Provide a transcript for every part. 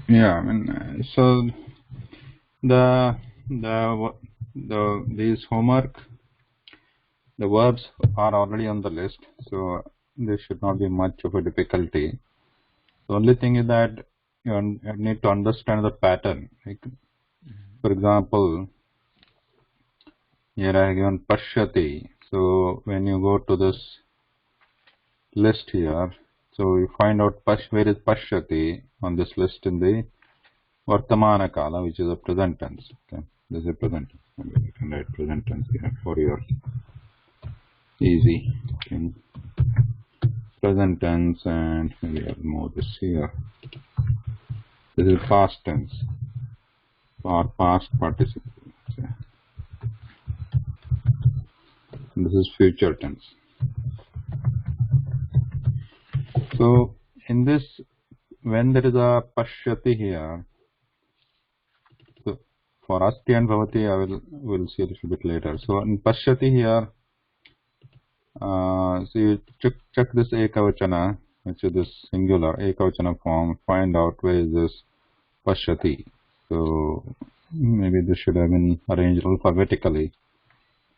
Yeah, I mean, so the these homework, the verbs are already on the list, so there should not be much of a difficulty. The only thing is that you need to understand the pattern. Like, for example, here I have given pashyati. So when you go to this list here, so you find out where is pashyati on this list in the vartamana kala, which is a present tense. Okay, this is a present tense. Maybe you can write present tense here for your easy. Okay. Present tense, and maybe I'll move this here. This is past tense or past participle. Okay. This is future tense. So in this, when there is a pashyati here, so for asti and bhavati, will see a little bit later. So in pashyati here, so you check this ekavachana, which is this singular ekavachana form. Find out where is this pashyati. So maybe this should have been arranged alphabetically,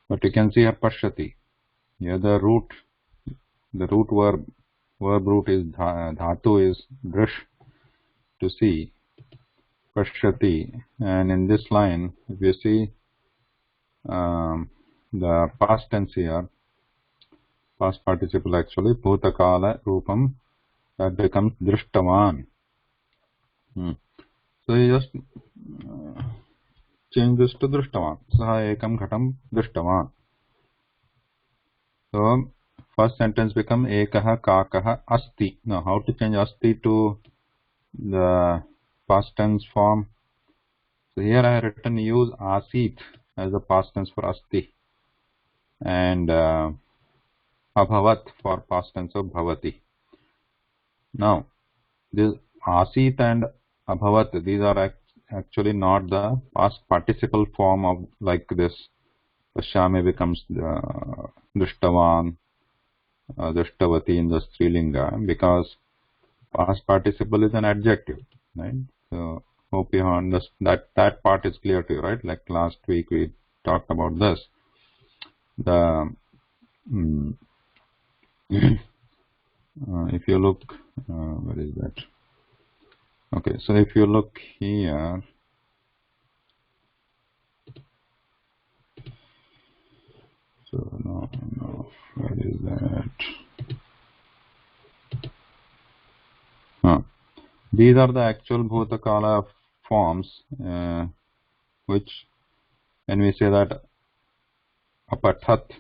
but you can see a pashyati. Here the root verb root is dhatu is drish, to see, pashyati, and in this line if you see the past tense here, past participle actually, bhutakala rupam, that becomes drishtavan. So you just change this to drishtavan. Saha ekam ghatam drishtavan. So first sentence become ekaha kakaha asti. Now how to change asti to the past tense form? So here I have written use asit as the past tense for asti, and abhavat for past tense of bhavati. Now this asit and abhavat, these are actually not the past participle form of like this. Pashyami becomes drishtavan, drishtavati in the strilinga, because past participle is an adjective, right? So hope you understand that part is clear to you, right? Like last week we talked about this. The if you look, where is that? Okay, so if you look here, so no, where is that? These are the actual bhutakala forms, which when we say that apatat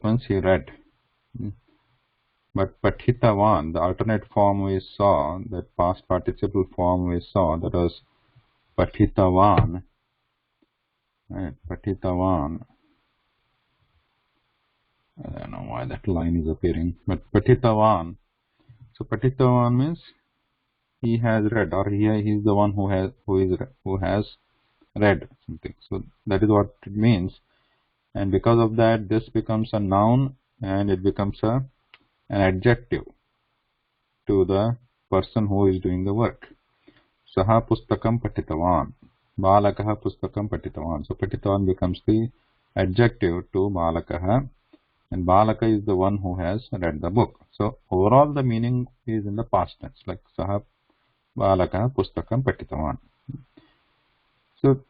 means he read. But pathitavan, the alternate form we saw, that past participle form we saw, that was pathitavan. Right, pathitavan. I don't know why that line is appearing, but pathitavan. So pathitavan means he has read, or he is the one who has read something. So that is what it means, and because of that, this becomes a noun and it becomes an adjective to the person who is doing the work. Saha pustakam patitavan, balakaha pustakam patitavan. So patitavan becomes the adjective to balakaha, and balaka is the one who has read the book. So overall the meaning is in the past tense, like saha balakaha pustakam patitavan. So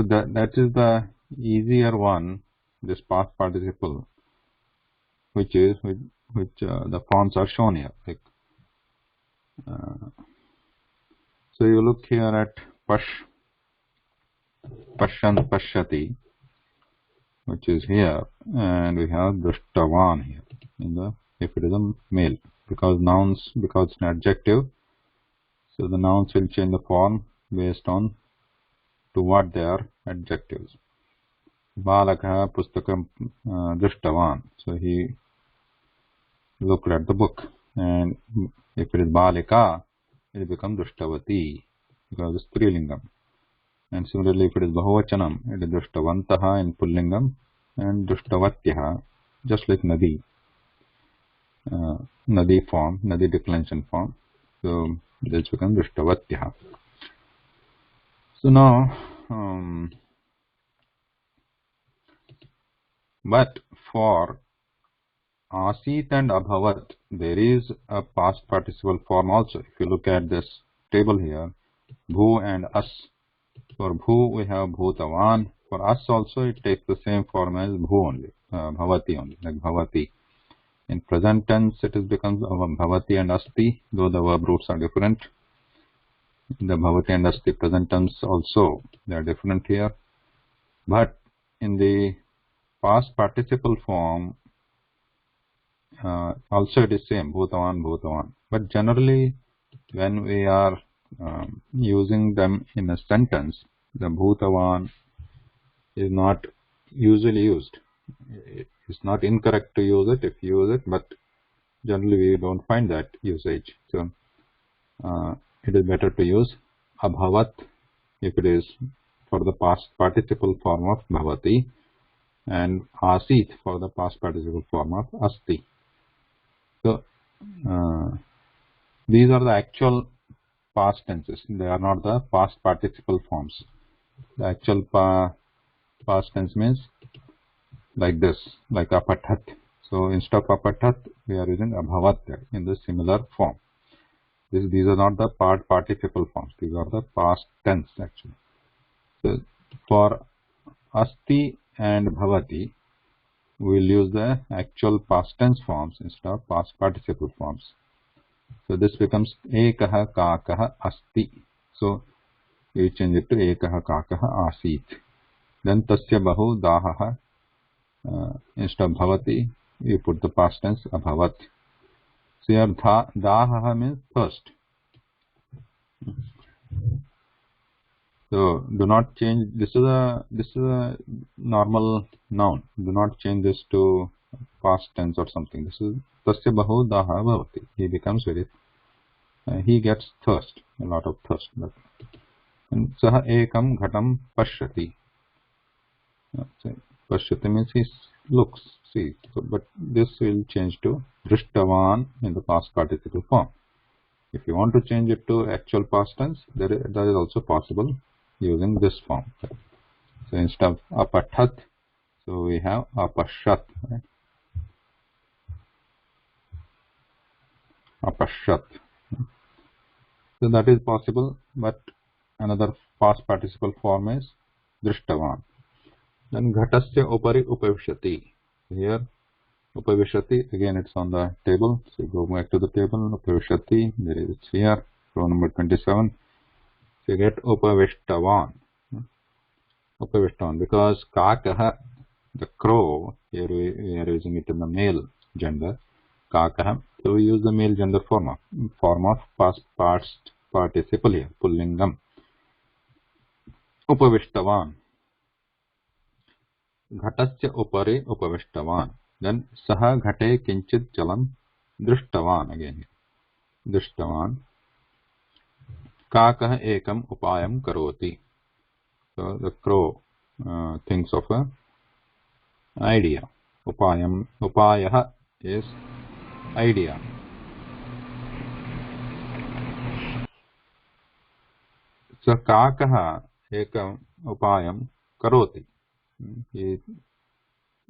that is the easier one, this past participle, which the forms are shown here. Like, so you look here at pashyan pashyati, which is here, and we have drishtavan here if it is a male, because it's an adjective, so the nouns will change the form based on to what they are adjectives. Balakha pustakam drishtavan, so he looked at the book, and if it is balika, it becomes drishtavati because it's strilingam. And similarly, if it is bahuvachanam, it is drishtavantaha in pullingam and drishtavatyah, just like nadi. nadi form, nadi declension form. So this becomes Drishtavatya. So now, but for Asit and Abhavat, there is a past participle form also. If you look at this table here, Bhu and As. For Bhu we have Bhutavan. For As also it takes the same form as Bhu only, Bhavati only, like Bhavati. In present tense it becomes Bhavati and Asti, though the verb roots are different. The Bhavati and Asti present tense also, they are different here. But in the past participle form, also it is same, Bhutavan, Bhutavan. But generally, when we are using them in a sentence, the Bhutavan is not usually used. It's not incorrect to use it if you use it, but generally we don't find that usage. So it is better to use Abhavat if it is for the past participle form of Bhavati, and Asit for the past participle form of Asti. So these are the actual past tenses. They are not the past participle forms. The actual past tense means like this, like Apatat. So instead of Apatat, we are using Abhavat in the similar form. These are not the participle forms. These are the past tense actually. So for Asti and Bhavati, we will use the actual past tense forms instead of past participle forms. So this becomes Ekaha Kakaha Asti. So we change it to Ekaha Kakaha Asit. Then Tasya Bahu Dahaha. Instead of Bhavati, you put the past tense Abhavat. So here Dahaha means thirst. So do not change. This is a normal noun. Do not change this to past tense or something. This is Tasya Bahu Daha Bhavati. He becomes very. He gets thirst, a lot of thirst. And Saha Ekam Ghatam Pashyati. Pashyati means he looks, sees. So, but this will change to Drishtavan in the past participle form. If you want to change it to actual past tense, that is also possible using this form. So instead of Apathat, so we have Apashat. Right? Apashat. So that is possible, but another past participle form is Drishtavan. Then Ghatasya Upari Upavishati. Here Upavishati, again it's on the table. So go back to the table. Upavishati, there is here, row number 27. So you get Upavishtavan. Upavishtavan, because Kakaha, the crow, here we are using it in the male gender, Kakaha. So we use the male gender form of past participle here, Pullingam. Upavishtavan. Ghatasya upare upavishtavan. Then Saha Ghate Kinchit Jalam Drishtavan again. Drishtavan. Kakah Ekam Upayam Karoti. So the crow thinks of an idea. Upayaha is idea. So Kakaha Ekam Upayam Karoti. He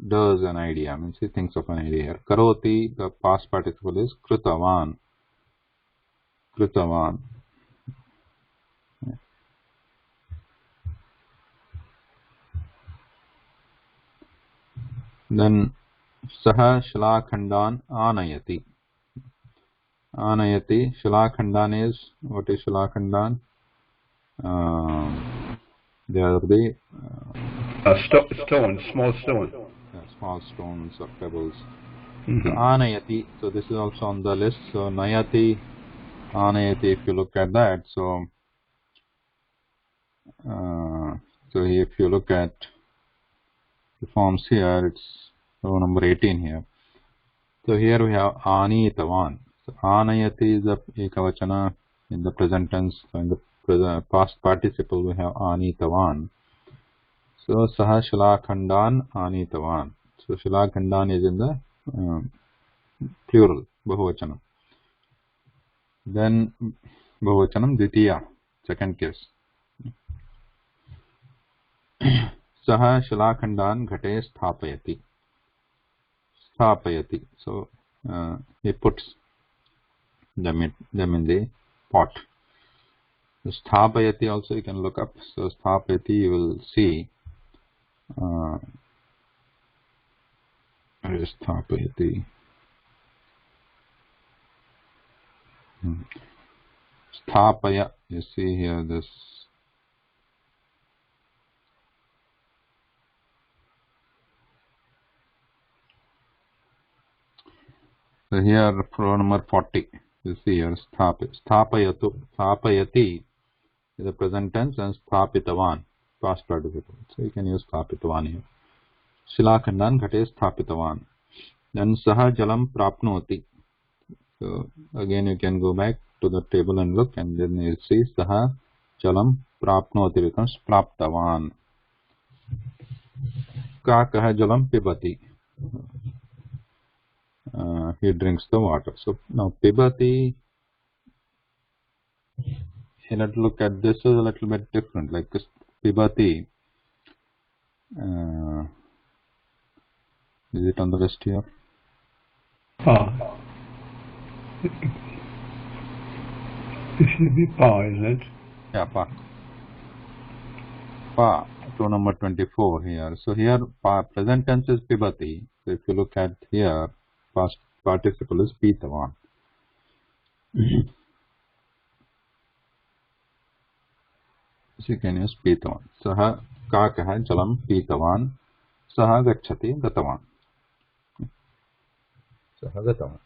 does an idea, means he thinks of an idea. Karoti, the past participle is Kritavan. Kritavan. Then Saha Shalakhandan Anayati. Anayati. Shalakhandan is, what is Shalakhandan? They are the stones, small stones. Small stones or pebbles. So Anayati. So this is also on the list. So Nayati, Anayati. If you look at that, so if you look at the forms here, it's row number 18 here. So here we have Anitavan. So Anayati is the Ekavachana in the present tense. So in the past participle we have Anitavan. So Saha Shalakhandan Anitavan. So Shalakhandan is in the plural. Bahuvachanam. Then Bahuvachanam Dvitiya, second case. Saha Shilakhandan Ghate Sthapayati. Sthapayati. So he puts them in the pot. Sthapayati also you can look up. So Sthapayati you will see. Sthapayati. Sthapaya. You see here this. So here pro number 40. You see here Sthapayatu. Sthapayati is the present tense and Sthapitavan past participle. So you can use Sthapitavan here. Shilakhandan Ghate Sthapitavan. Then Saha Jalam Prapnoti. So again you can go back to the table and look, and then you see Saha Jalam Prapnoti becomes Praptavan. Kakaha Jalam Pibati. He drinks the water. So now Pibati, you have to look at this is a little bit different. Like this Pibati, is it on the list here? Pa. This should be Pa, isn't it? Yeah, Pa. Pa, to number 24 here. So here Pa, present tense is Pibati. So if you look at here, past participle is Pitavan. So you can use Pitavan. Saha Kakaha Jalam Pitavan. Saha Gachati Gatavan. Saha Gatavan.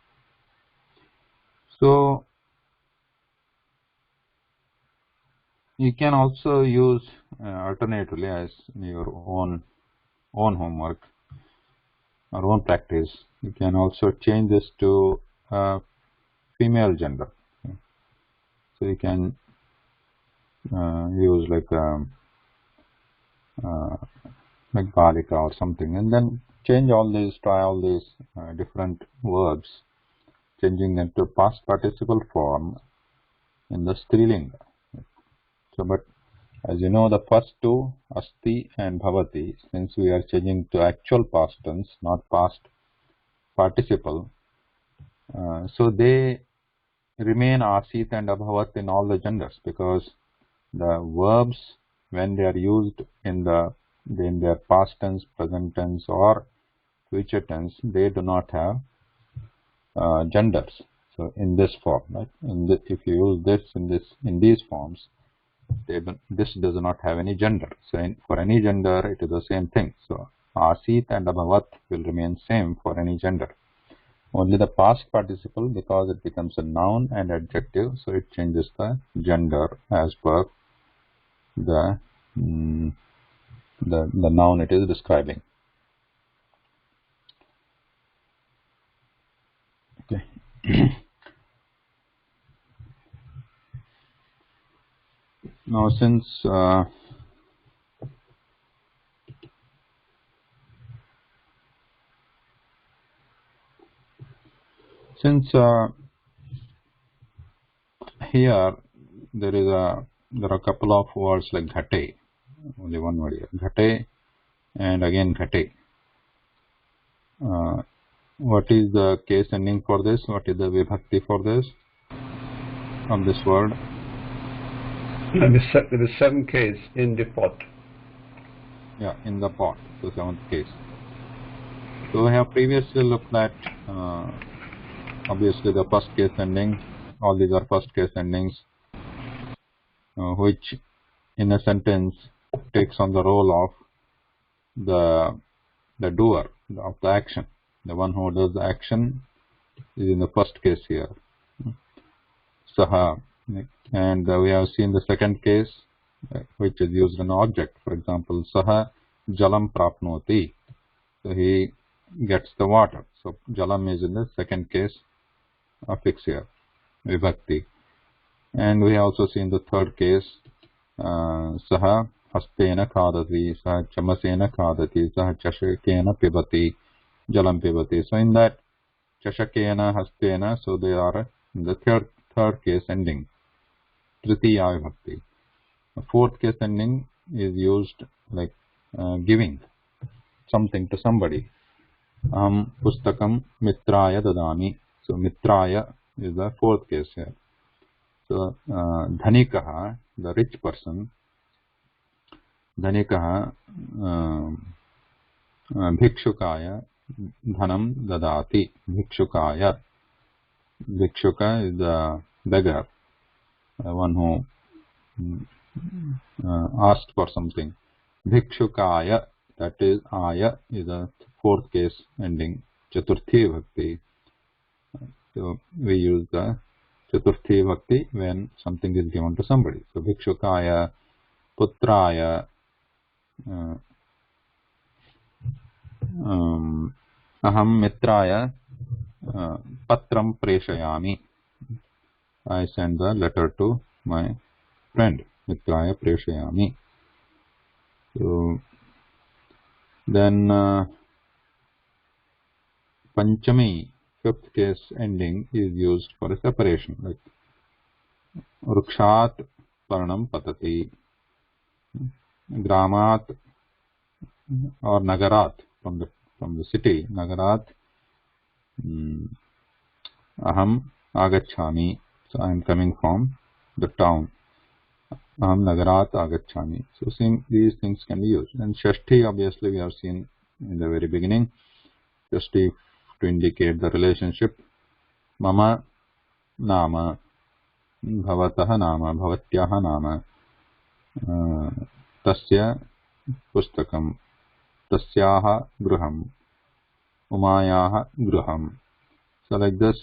So you can also use alternatively as your own homework or own practice. You can also change this to female gender. So you can use like Balika or something, and then change all these, try all these different verbs, changing them to past participle form in the Strilinga. So, but as you know, the first two, Asti and Bhavati, since we are changing to actual past tense, not past participle, so they remain Asit and Abhavat in all the genders, because the verbs, when they are used in their past tense, present tense, or future tense, they do not have genders. So in this form, right? If you use this in these forms, this does not have any gender. So for any gender, it is the same thing. So Asit and Abhavat will remain same for any gender. Only the past participle, because it becomes a noun and adjective, so it changes the gender as per the noun it is describing. Okay. Now since here there are a couple of words like Ghate, only one word here, Ghate, and again Ghate. What is the case ending for this? What is the vibhakti for this? Of this word? There were 7 Ks in the pot. Yeah, in the pot, the 7th case. So we have previously looked at obviously the first case ending. All these are first case endings, which in a sentence takes on the role of the doer of the action. The one who does the action is in the first case here, Saha. And we have seen the second case, which is used an object. For example, Saha Jalam Prapnoti. So he gets the water. So Jalam is in the second case affix here, vibhakti. And we have also seen the third case, Saha Hastena Khadati, Saha Chamasena Khadati, Saha Chashakena Pibati, Jalam Pibati. So in that chashakena, hastena. So they are in the third case ending, tritiya vibhakti. The fourth case ending is used like giving something to somebody. Pustakam mitraya dadami. So mitraya is the fourth case here. So dhanikaha, the rich person, dhanikaha bhikshukaya dhanam dadati. Bhikshukaya. Bhikshuka is the beggar, one who asked for something. Bhikshukaya, that is aya is a fourth case ending, chaturthi bhakti. So we use the chaturthi bhakti when something is given to somebody. So bhikshukaya, putraya, aham mitraya patram preshayami. I send the letter to my friend. Mitraya preshayami. So then panchami, fifth case ending, is used for a separation, like rukshat parnam patati, gramat or nagarat, from the city, nagarat aham agacchami. So I am coming from the town. Aham nagarat agacchami. So these things can be used. And shashti, obviously we have seen in the very beginning, shashti to indicate the relationship. Mama nama, bhavatah nama, bhavatyaha nama, tasya pustakam, tasyaha gruham, umayaha gruham. So like this,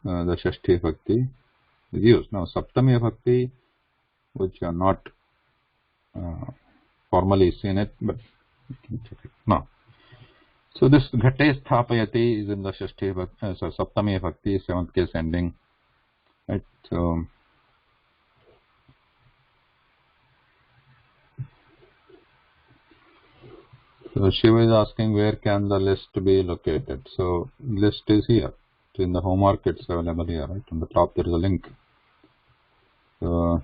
the shashti bhakti is used. Now saptami bhakti, which are not formally seen it, but you can check it now. So this ghate sthapayati is in the shashti bhakti, so saptami bhakti, seventh case ending. Right. So Shiva is asking where can the list be located. So list is here. It's in the homework. It's available here. Right on the top there is a link. So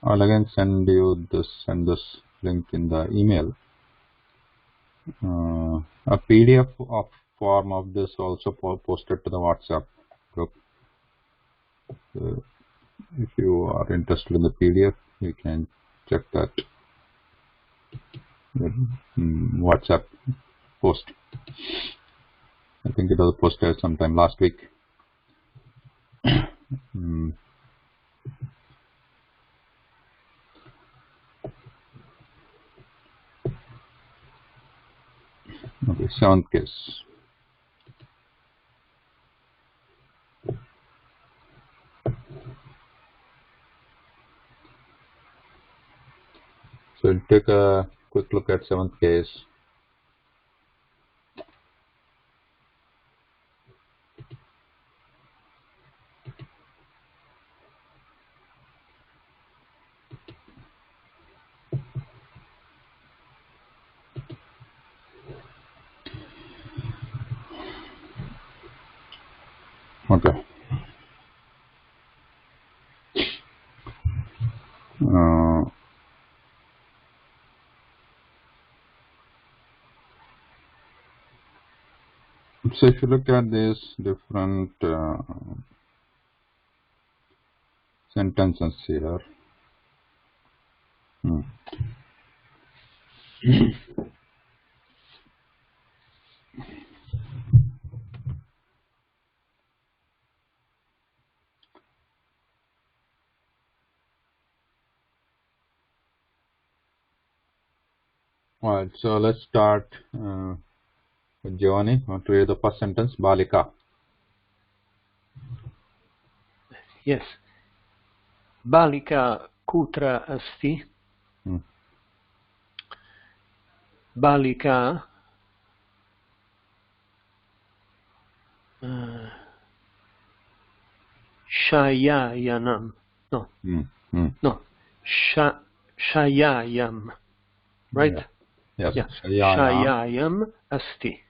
I'll again send this link in the email. A PDF of form of this also posted to the WhatsApp group. If you are interested in the PDF, you can check that WhatsApp post. I think it was posted sometime last week. Okay, seventh case. So we'll take a quick look at seventh case. Okay. So if you look at these different sentences here, alright, so let's start with Giovanni. Want to read the first sentence? Balika. Yes. Balika kutra asti. Balika shayayanam. No. No. Shayayam. Right? Yeah. Yes. Yeah. Shayayam asti.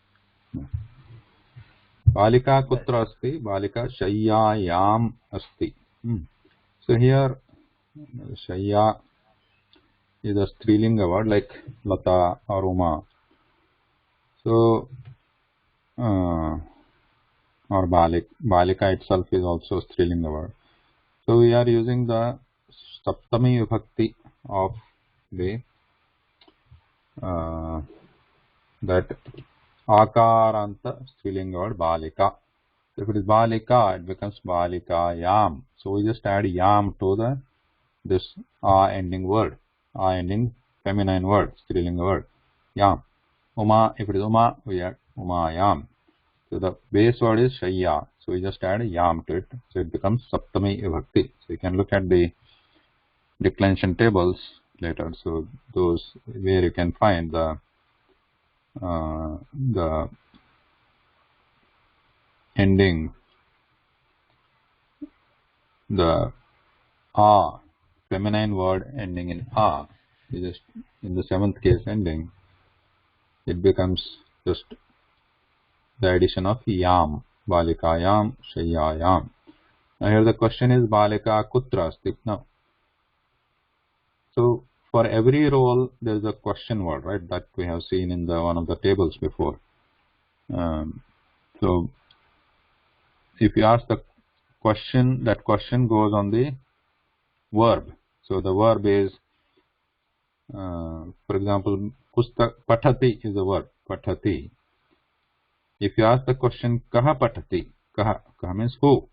Balika kutra asti? Balika shayyayam asti. So here shayya is a strilinga word like Lata or Uma. So or Balika itself is also strilinga word. So we are using the Saptami Vibhakti of the that Akaranta strilinga word Balika. So if it is Balika, it becomes Balikayam. So we just add yam to this ending word, ending feminine word, strilinga word, yam. Uma, if it is Uma, we add Umayam. So the base word is Shayya. So we just add yam to it. So it becomes Saptami Vibhakti. So you can look at the declension tables later. So those where you can find the ending, the feminine word ending in is just in the seventh case ending. It becomes just the addition of yam, balikayam, shayyayam. Now here the question is balika kutra asti. Now, so for every role there is a question word, right? That we have seen in the one of the tables before. So if you ask the question, that question goes on the verb. So the verb is, for example, patati is a verb, patati. If you ask the question kaha patati, kaha means who,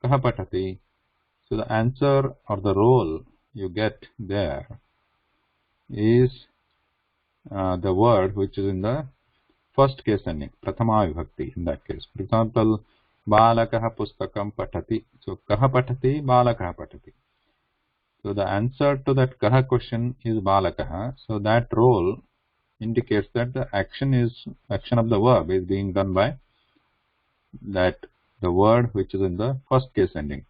kaha patati, so the answer or the role you get there is the word which is in the first case ending, prathama vibhakti in that case. For example, balakaha pustakam patati, so kaha patati, balakaha patati. So the answer to that kaha question is balakaha. So that role indicates that the action of the verb is being done by that the word which is in the first case ending.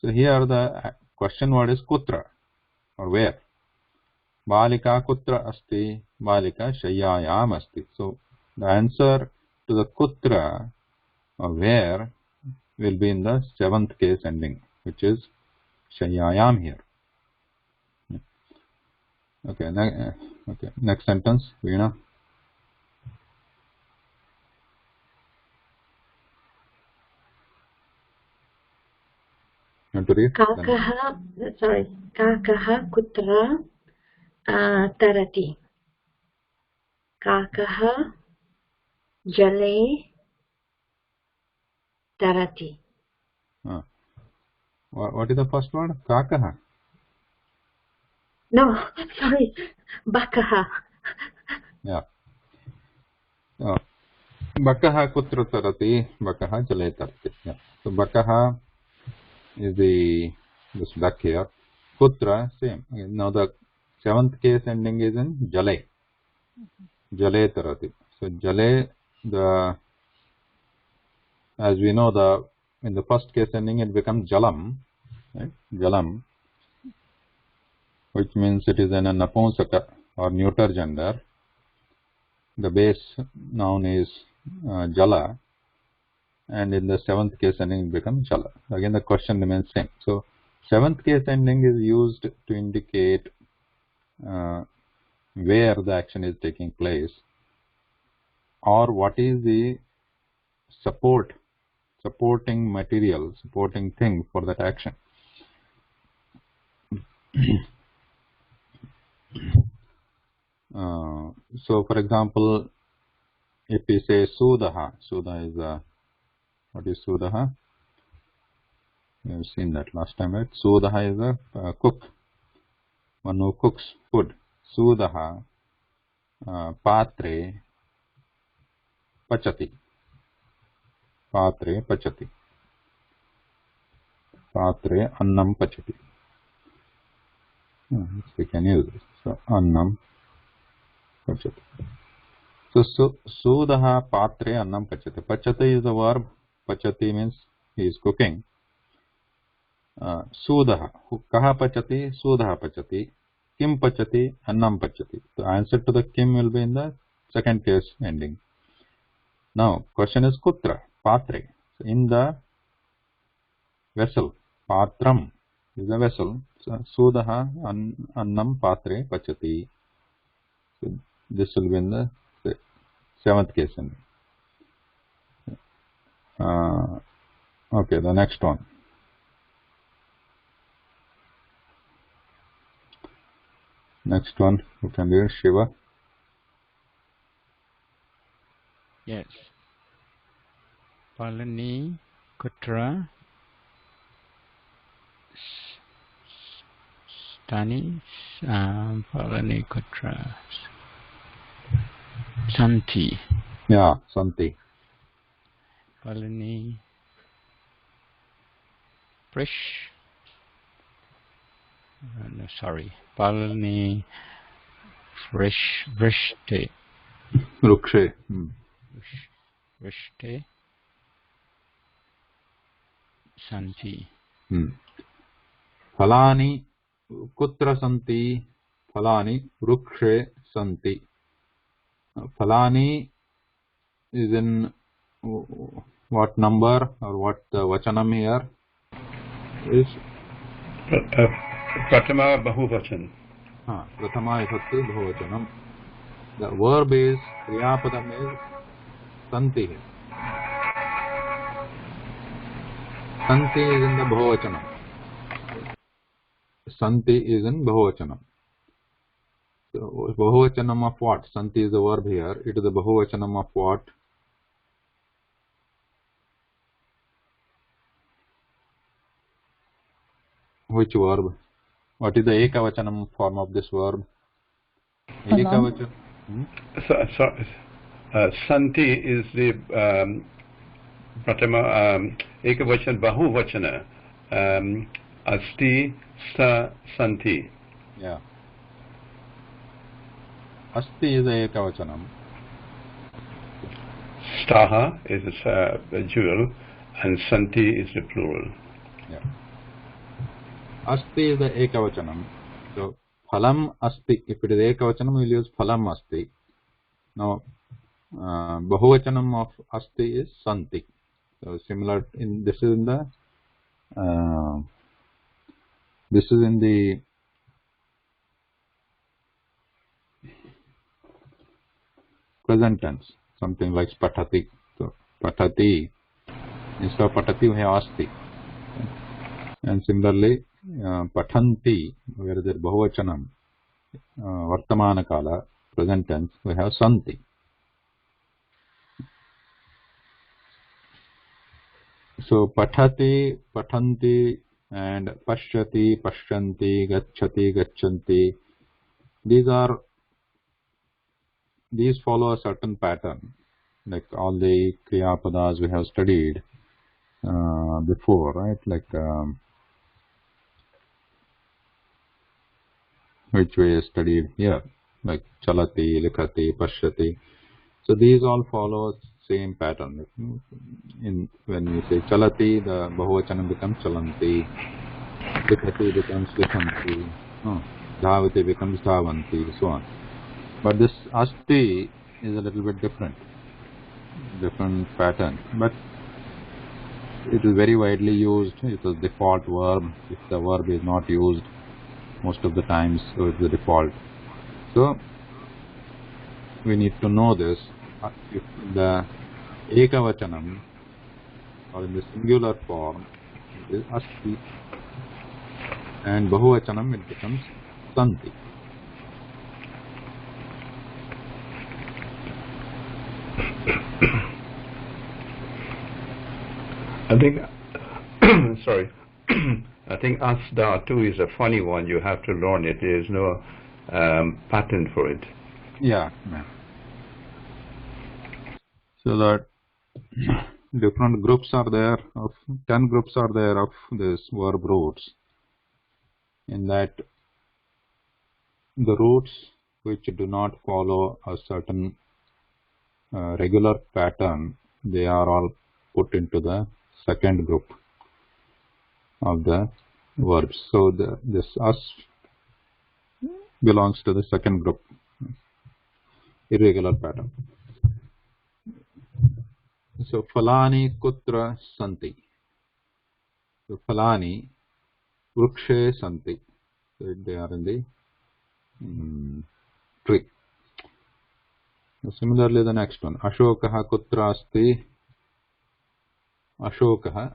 So here the question word is kutra or where. Balika kutra asti, balika shayyayam asti. So the answer to the kutra or where will be in the seventh case ending, which is shayyayam here. Okay, next sentence, Veena. You want to read? Kakaha kutra tarati. Kakaha jale tarati. What is the first word? Kakaha? No, sorry, bakaha. Yeah. Bakaha kutra tarati, bakaha jale tarati. Yeah. So bakaha is this duck here. Kutra, same. Now the seventh case ending is in jale. Jale tarati. So jale, as we know, in the first case ending it becomes jalam, right? Jalam, which means it is an napumsaka or neuter gender. The base noun is jala, and in the seventh case ending it becomes jala. Again the question remains same. So seventh case ending is used to indicate where the action is taking place or what is the supporting material, supporting thing for that action. So for example, if we say sudaha is what is sudaha? We have seen that last time, right? Sudaha is a cook, one who cooks food. Sudaha patre pachati. Patre pachati. Patre annam pachati. We can use this. So annam pachati. So sudaha patre annam pachati. Pachati is the verb. Pachati means he is cooking. Sudaha, kaha pachati, sudaha pachati, kim pachati, annam pachati. The answer to the kim will be in the second case ending. Now question is kutra. patre. So in the vessel, patram is a vessel. So, Sudaha annam patre pachati. So this will be in the seventh case. Okay, the next one. Next one, you can read Shiva. Yes. Palani Kutra Stani Palani Kutra Santi. Yeah, Santi. Palani Prish. No, sorry. Palani Vrishte. Rukshe. Vrishte Santi. Phalani kutra santi. Phalani rukshe santi. Phalani is in what number or what vachanam here is? Pratama Bahuvachan. Prathama vibhakti bahuvachanam. The verb is kriyapadam is santi. Santi is in the bahuvachanam. Santi is in bahuvachanam. So bahuvachanam of what? Santi is the verb here. It is the bahuvachanam of what? Which verb? What is the ekavachanam form of this verb? Ekavachanam. Santi is the Pratama Ekavachan Bahuvachana. Asti Sa Santi. Yeah. Asti is the ekavachanam. Staha is the jewel, and Santi is the plural. Yeah. Asti is the ekavachanam. So phalam asti. If it is ekavachanam, we will use phalam asti. Now bahuvachanam of asti is santi. So similar in this is in the present tense, something like patati. So patati, instead of patati we have asti. And similarly pathanti, where there is bahuvachanam, vartamana kala, present tense, we have santi. So pathati, pathanti, and pashyati, pashyanti, gacchati, gacchanti, these follow a certain pattern, like all the kriyapadas we have studied before, right? Like which we studied here, like chalati, likhati, pashyati. So these all follow same pattern. In when we say chalati, the bahuvachanam becomes chalanti, likhati becomes likhanti, dhavati becomes dhavanti, so on. But this asti is a little bit different pattern. But it is very widely used. It is default verb. If the verb is not used most of the times, so it's the default. So we need to know this. If the ekavachanam or in the singular form it is asti, and bahuvachanam it becomes santi. I think, sorry, I think Asda too is a funny one. You have to learn it. There is no pattern for it. Yeah. So that different groups are there, of 10 groups are there of this verb roots. In that, the roots which do not follow a certain regular pattern, they are all put into the second group of the verbs. So this us belongs to the second group, irregular pattern. So Falani Kutra Santi. So Falani Vrukshe Santi. So they are in the tree. So similarly, the next one. Ashokaha Kutra Asti. Ashokaha.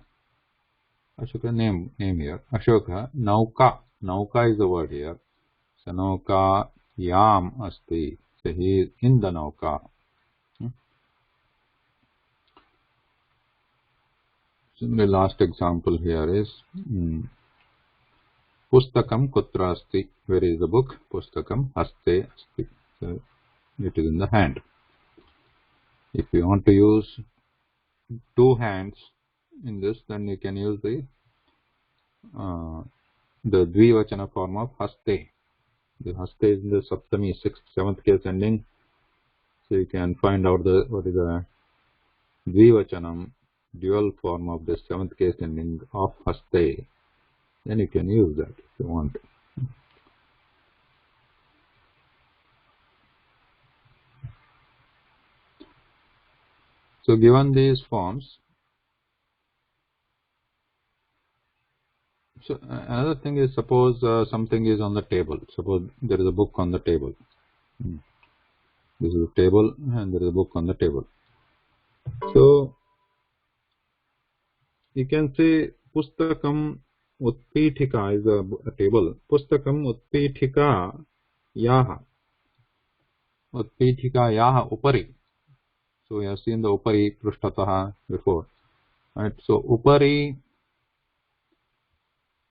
Ashoka name here. Ashoka Nauka. Nauka is the word here. So Nauka Yam Asti. So he is in the Nauka. So the last example here is Pustakam Kutra Asti. Where is the book? Pustakam Haste Asti. So it is in the hand. If you want to use two hands in this, then you can use the Dvivachana form of Haste. The Haste is in the Saptami, 6th, 7th case ending. So you can find out what is the Dvivachanam, dual form of the 7th case ending of Haste. Then you can use that if you want. So given these forms, so another thing is, suppose something is on the table. Suppose there is a book on the table. This is a table and there is a book on the table. So you can say Pustakam Utpithika is a table. Pustakam Utpithika Yaha. Utpithika Yaha Upari. So we have seen the Upari Prushtataha before. Right. So Upari,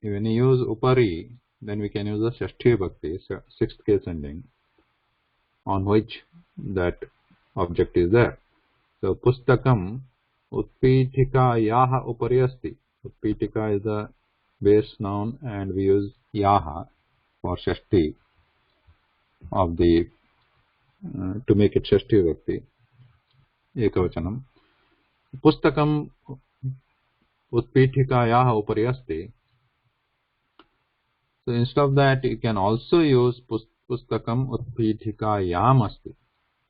when you use Upari, then we can use the Shashti Bhakti, 6th case ending, on which that object is there. So Pustakam Utpithika Yaha Upari Asti. Utpithika is the base noun and we use Yaha for Shashti of the to make it Shashti Bhakti. Ekavachanam. Pustakam Utpithika Yaha Upari Asti. So instead of that, you can also use Pustakam Utpithika Yam Asti.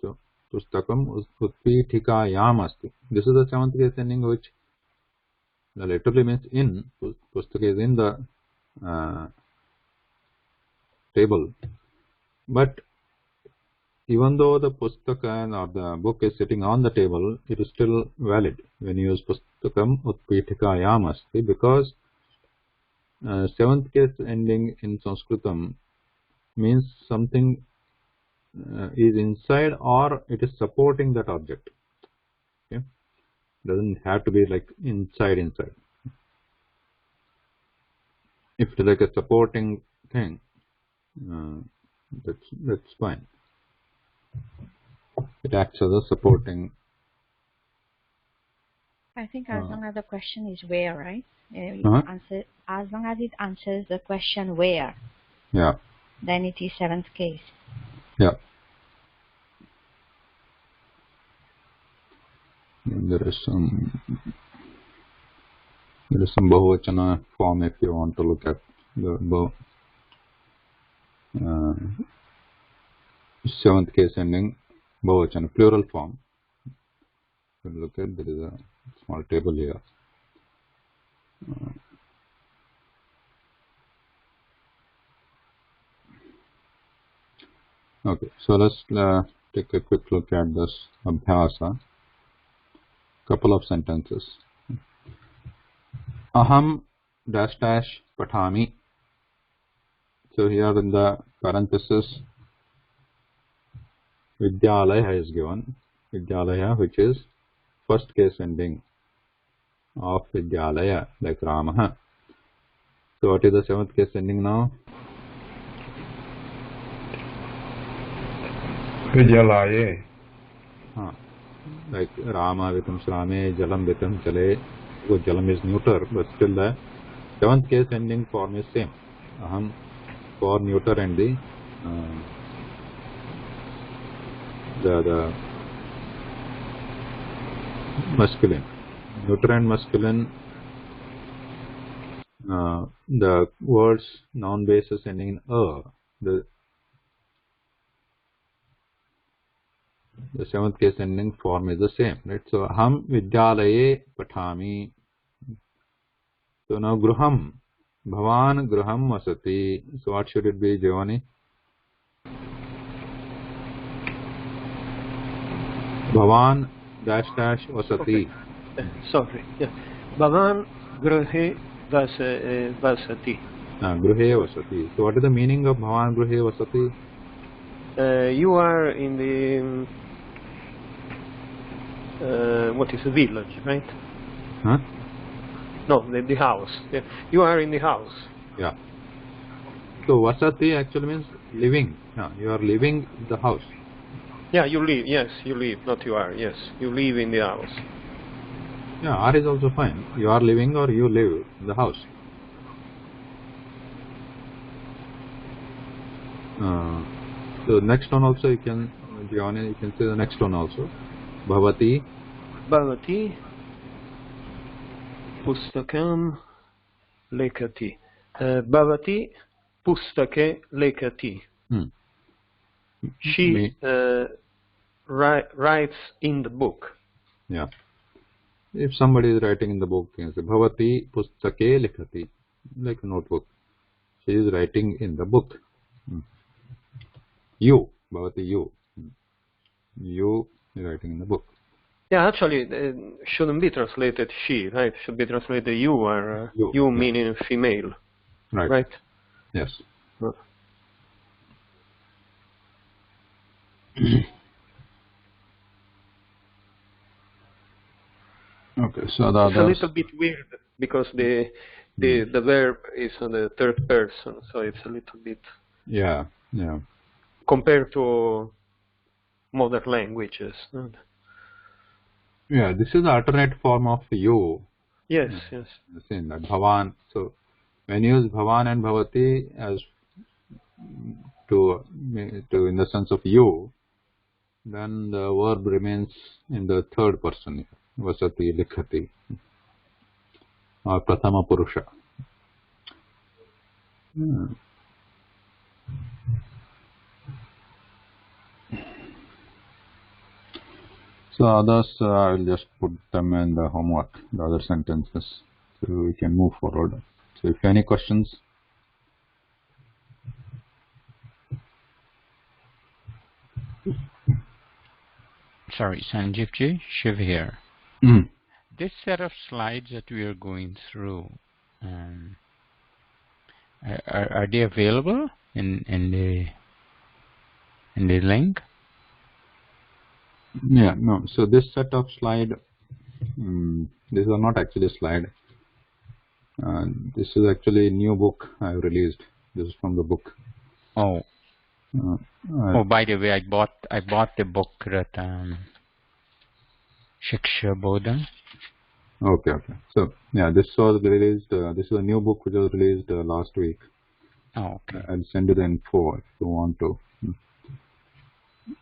So Pustakam Utpithika Yam Asti. This is the 7th case ending, which literally means in. Pustaka is in the table. But even though the Pustaka or the book is sitting on the table, it is still valid when you use Pustakam Utpithika Yam Asti, because 7th case ending in Sanskritam means something is inside or it is supporting that object. Okay? Doesn't have to be like inside. If it is like a supporting thing, that's fine. It acts as a supporting. I think as long as the question is where, right? As long as it answers the question where, yeah, then it is 7th case. Yeah. And there is some Bahuvachana form if you want to look at the 7th case ending Bahuvachana plural form. You can look at, there is a small table here. Okay, so let's take a quick look at this Abhyasa. Couple of sentences. Aham dash dash patami. So here in the parenthesis, Vidyalaya is given. Vidyalaya, which is 1st case ending of Vidyalaya, like Ramaha. So what is the 7th case ending now? Vidyalaya. Like Rama Vitam Srame, Jalam Vitam Chale. So Jalam is neuter, but still the 7th case ending form is same. Aham for neuter and the masculine. Neuter and masculine, the words noun basis ending in a. the seventh case ending form is the same, right? So aham vidyalaye pathami. So now gruham, bhavan gruham vasati. So what should it be, Giovanni? Bhavan dash dash vasati. Okay. Sorry. Yeah. Bhavan Gruhe Vasati. Gruhe vasati. So what is the meaning of bhavan gruhe vasati? You are in the what is a village, right? Huh? No, the house. Yeah. You are in the house. Yeah. So vasati actually means living. Yeah, you are living in the house. Yeah, you live. Yes, you live. Not you are. Yes, you live in the house. Yeah, R is also fine. You are living or you live in the house. So next one also you can, Giovanni, you can say the next one also. Bhavati. Bhavati Pustakam Lekati. Bhavati Pustake Lekati. She writes in the book. Yeah. If somebody is writing in the book, you can say Bhavati Pustake Likhati, like a notebook. She is writing in the book. You, Bhavati, you. You is writing in the book. Yeah, actually, shouldn't be translated she, right? Should be translated you, or you yeah. Meaning female. Right? Yes. Okay, so it's a little bit weird because the verb is on the third person, so it's a little bit compared to modern languages. Yeah, this is the alternate form of you. Yes, yes. The same, like Bhavan. So when you use Bhavan and Bhavati as to in the sense of you, then the verb remains in the third person. Vasati, Likhati, or Prathama Purusha. So others, I will just put them in the homework, the other sentences, so we can move forward. So if any questions? Sorry, Sanjeevji, Shiv here. This set of slides that we are going through, are they available in the link? Yeah, no. So this set of slide, these are not actually a slide. This is actually a new book I released. This is from the book. Oh. By the way, I bought the book that Shiksha Bodha. Okay. So yeah, this was released. This is a new book which was released last week. Oh, okay. I'll send you the info if you want to.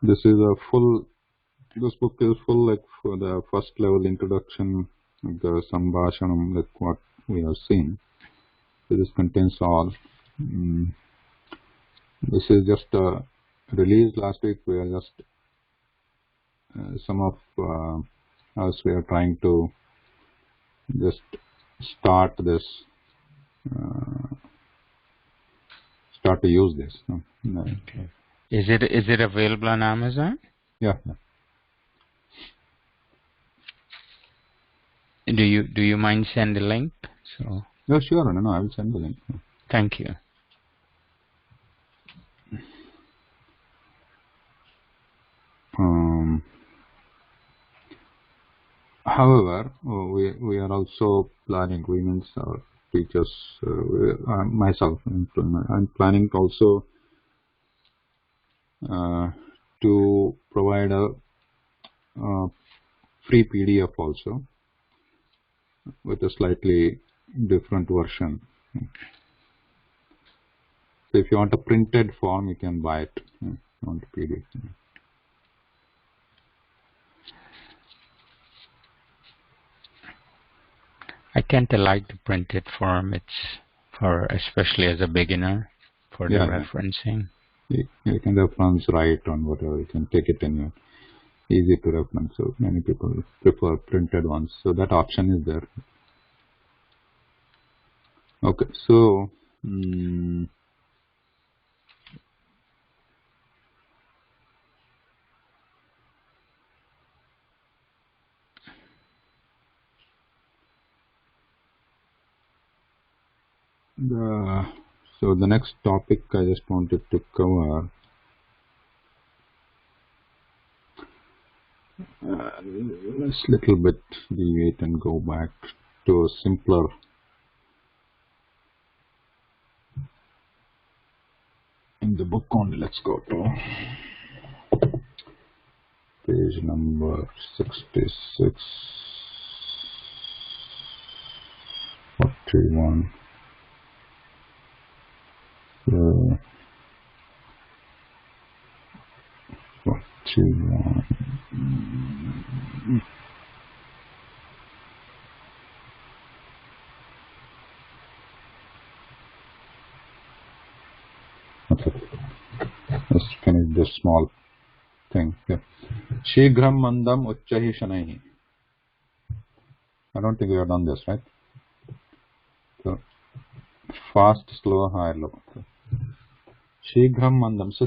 This is a full. This book is full, like for the first level introduction, the Sambhashanam, like what we have seen. So this contains all. This is just released last week. We are just some of us. We are trying to just start this. Start to use this. Okay. Is it available on Amazon? Yeah. Do you mind send the link? So. No, sure. No, I will send the link. Thank you. However, we are also planning. We means our teachers, myself, I'm planning also to provide a free PDF also with a slightly different version. So if you want a printed form, you can buy it on the PDF. I tend to like the printed form. It's for, especially as a beginner, for the referencing. You can reference, write on whatever. You can take it in your. easy to reference. So many people prefer printed ones. So that option is there. Okay, so the next topic I just wanted to cover. Let's little bit deviate and go back to a simpler. In the book only, let's go to page number 66, 41. So, 41. Okay, let's finish this small thing here. Shighram mandam uchchahi shanaihi. I don't think we have done this, right? So, fast, slow, high, low. So, Shighram mandam. So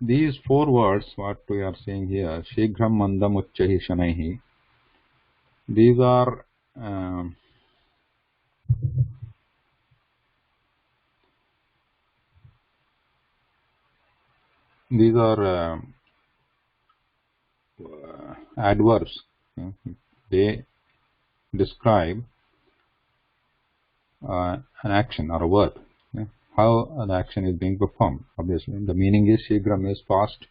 these four words, what we are saying here, Shighram mandam uchchahi shanaihi. These are adverbs. They describe an action or a verb. How an action is being performed. Obviously, the meaning is Shighram is fast.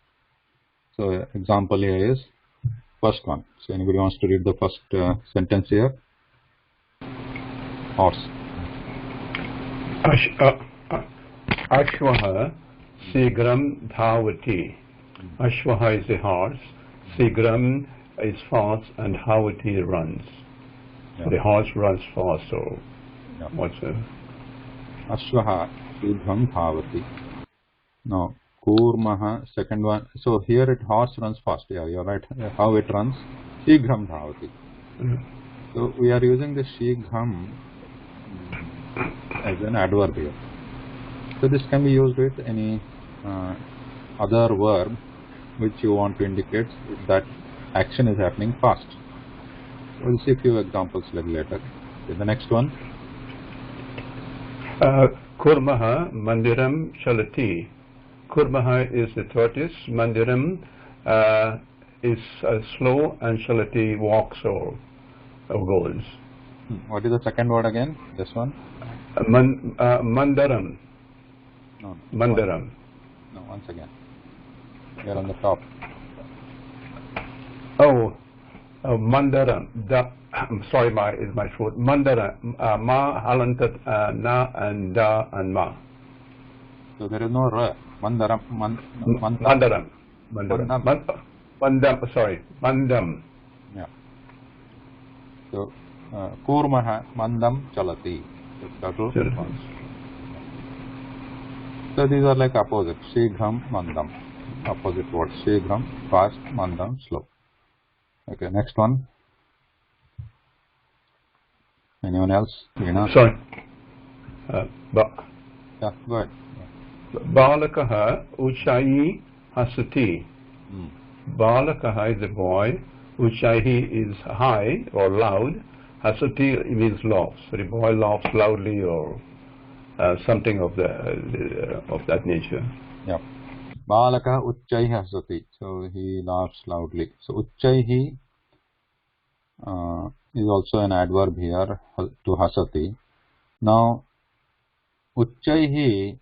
So, example here is first one. So, anybody wants to read the first sentence here? Horse. Ashwaha Shighram Dhavati. Ashwaha is the horse. Shighram is fast, and Dhavati runs. Yeah. So the horse runs fast. So, yeah. What's it? Ashwaha Shighram Dhavati. Now, Kurmaha, second one. So here it horse runs fast. Yeah, you're right. How it runs? Shighram Dhavati. So we are using the Shighram as an adverb here. So this can be used with any other verb which you want to indicate that action is happening fast. We'll see a few examples later. Okay, the next one. Kurmaha Mandiram Chalati. Kurmaha is the tortoise. Mandiram is slow, and Chalati walks or goes. What is the second word again? This one? Mandaram. No. Mandaram. No, once again. Here on the top. Oh, Mandaram. I'm sorry, my throat. Mandaram. Ma, halantat, na, and da, and ma. So there is no ra. Mandaram. Mandaram. Mandam. Sorry. Mandam. Yeah. So, Kurmaha Mandam Chalati. So these are like opposite. Shighram Mandam. Opposite words. Shighram, fast, Mandam, slow. Okay, next one. Anyone else? Sorry. Yeah, go ahead. Balakaha Uchayi Hasati. Balakaha is a boy. Uchayi is high or loud. Hasati means laughs. So the boy laughs loudly or something of that nature. Yeah. Balaka Uchchaihi Hasati. So he laughs loudly. So Uchchaihi is also an adverb here to Hasati. Now Uchchaihi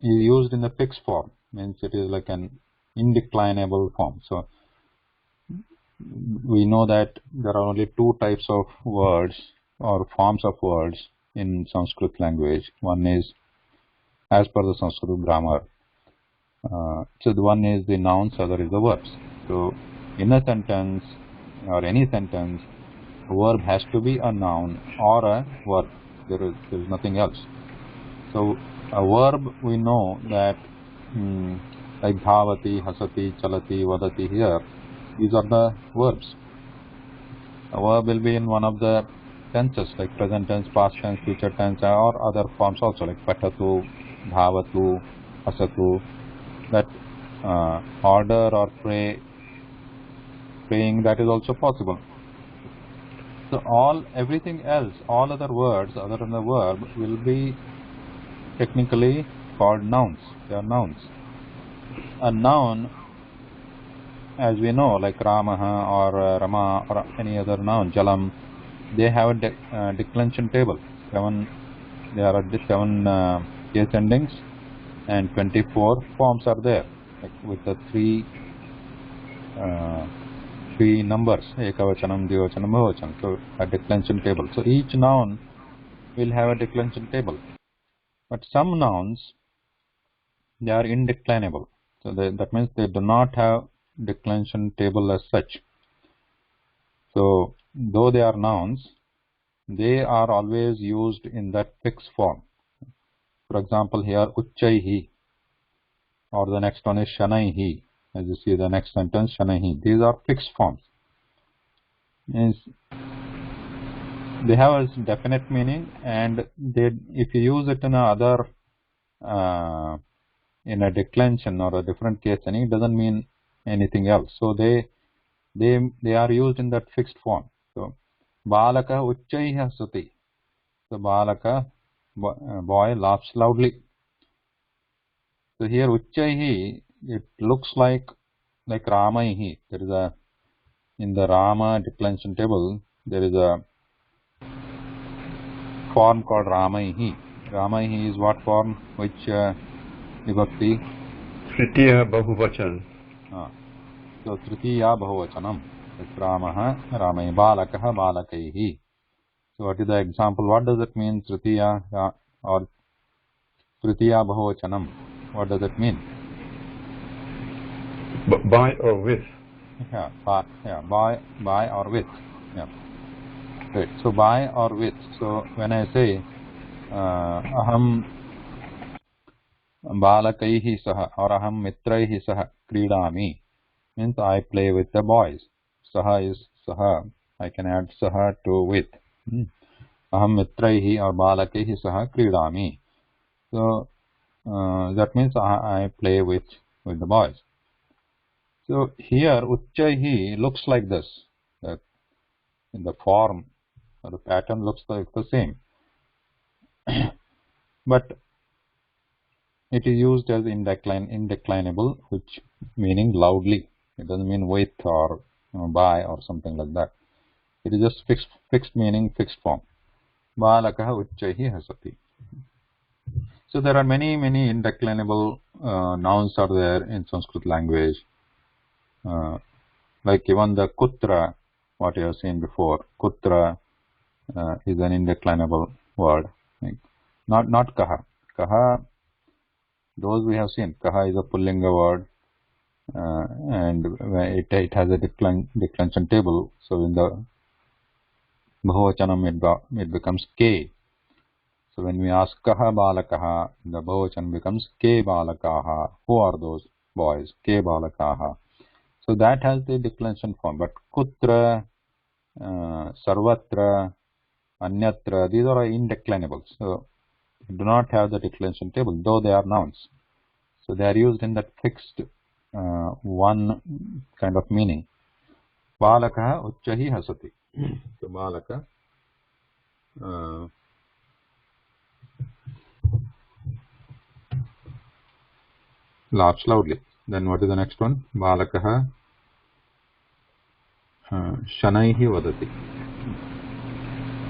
is used in the fixed form. Means it is like an indeclinable form. So we know that there are only two types of words or forms of words in Sanskrit language. One is as per the Sanskrit grammar. So the one is the nouns, other is the verbs. So in a sentence or any sentence, a verb has to be a noun or a verb. There is nothing else. So a verb, we know that like bhavati, hasati, chalati, vadati. Here, these are the verbs. A verb will be in one of the tenses, like present tense, past tense, future tense, or other forms also, like patatu, bhavatu, hasatu. That order or praying, that is also possible. So everything else, all other words other than the verb will be technically called nouns. They are nouns. A noun, as we know, like Ramaha or Rama or any other noun, Jalam, they have a declension table. There are 7 case endings and 24 forms are there, like with the three numbers, ekavachanam, dvivachanam, bahuvachanam. So a declension table. So each noun will have a declension table. But some nouns, they are indeclinable. So that means they do not have declension table as such. So though they are nouns, they are always used in that fixed form. For example, here uchchaihi, or the next one is shanaihi. As you see the next sentence, shanaihi. These are fixed forms. Means they have a definite meaning, and if you use it in another in a declension or a different case ending, it doesn't mean anything else. So they are used in that fixed form. So balaka uchchaihi hasati. So balaka, boy, laughs loudly. So here uchchaihi, it looks like ramaihi. There is in the Rama declension table, there is a form called ramaihi. Ramaihi is what form? Which vibhakti? Tritiya bahuvachan. So tritiya bahuvachanam. It's Ramaha, Ramai, balakaha, balakaihi. So what is the example? What does it mean, tritiya or tritiya bahuvachanam? What does it mean? By or with. Yeah, by or with. Yeah. Great. So by or with. So when I say aham balakaihi saha or aham mitraihi saha kridami, means I play with the boys. Saha is saha. I can add saha to with. Aham mitraihi or balakaihi saha kridami. So that means I play with the boys. So here uchchaihi looks like this. That in the form or the pattern looks like the same. But it is used as indeclinable, which meaning loudly. It doesn't mean with or by or something like that. It is just fixed meaning, fixed form. Balakaha uchchaihi hasati. So there are many indeclinable nouns are there in Sanskrit language. Like even the kutra, what you have seen before, kutra is an indeclinable word. Not kaha. Kaha, those we have seen. Kaha is a pullinga word, and it has a declension table. So in the bahuvachanam it becomes ke. So when we ask kaha balakaha, the bahuvachanam becomes ke balakaha. Who are those boys? Ke balakaha. So that has the declension form. But kutra, sarvatra, anyatra, these are indeclinable. So do not have the declension table, though they are nouns. So they are used in that fixed one kind of meaning. Balakaha uchchahi hasati. So balaka laughs loudly. Then what is the next one? Balakaha shanaihi vadati.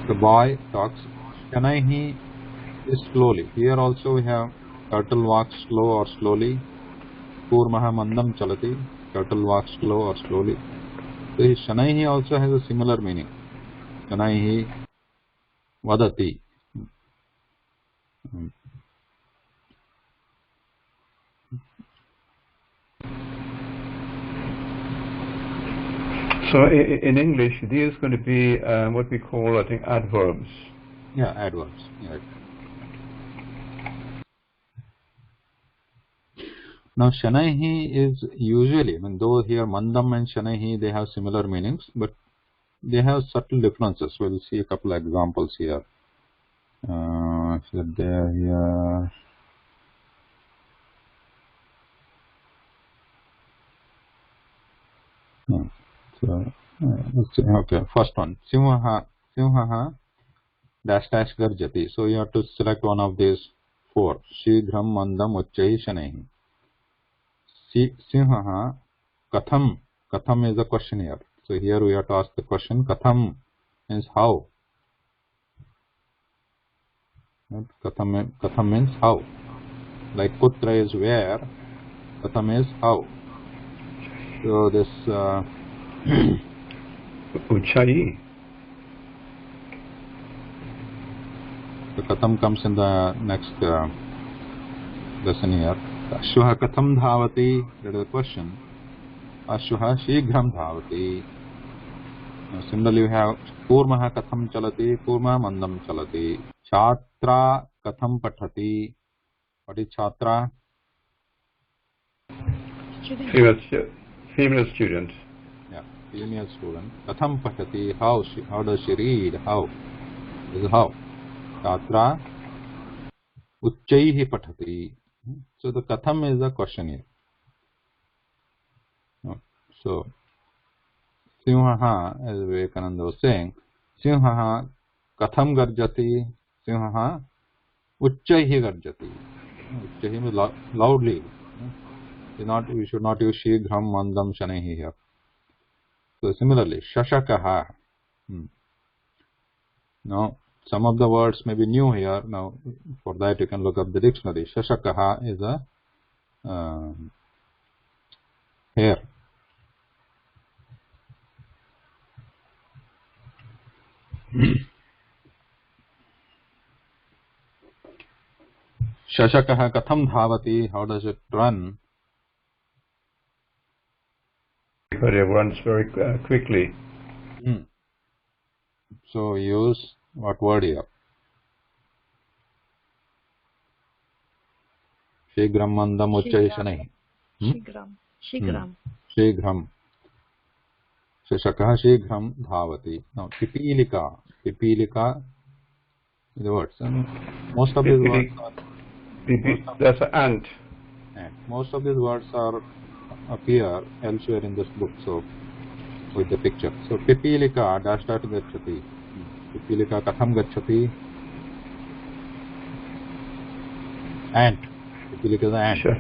The boy talks. Shanaihi is slowly. Here also we have turtle walks slow or slowly. Kurmaha mandam chalati. Turtle walks slow or slowly. So shanaihi also has a similar meaning. Shanaihi vadati. So in English, these are going to be what we call, I think, adverbs. Yeah, adverbs. Right. Now Shanaihi is usually, I mean, though here Mandam and Shanaihi, they have similar meanings, but they have subtle differences. We'll see a couple of examples here. So there here. So let's see. Okay, first one. Simhaha dash dash garjati. So you have to select one of these four. Shighram mandam uchchai shanaihi. Simhaha katham. Katham is a question here. So here we have to ask the question. Katham means how. Katham means how. Like kutra is where. Katham is how. So this Uchai. the katham comes in the next lesson here. Ashvaha katham dhavati. That is the question. Ashvaha shighram dhavati. Similarly, we have Kurmaha katham chalati. Kurma mandam chalati. Chhatra katham pathati. What is chhatra? Female student. Yeah, female student. Katham pathati. How does she read? How? This is how. Chhatra uchchaihi pathati. So the katham is the question here. So Simhaha, as Vivekananda was saying, Simhaha katham garjati. Simhaha uchchaihi garjati. Uchchaihi means loudly. We should not use shighram mandam shanaihi here. So similarly, shashakaha. Now, some of the words may be new here. Now, for that you can look up the dictionary. Shashakaha is a hair. Shashakaha katham dhavati. How does it run? But it runs very quickly. So use what word here? Shighram mandam uchchai shanaihi. Shighram. Shighram. Shashakaha shighram dhavati. Now pipilika. Pipilika is the words. And most of these words are that's an ant. Most of these words appear elsewhere in this book. So with the picture. So pipilika dash dash gacchati. Pipilika katham gacchati. Ant. Pipilika is the ant. Sure.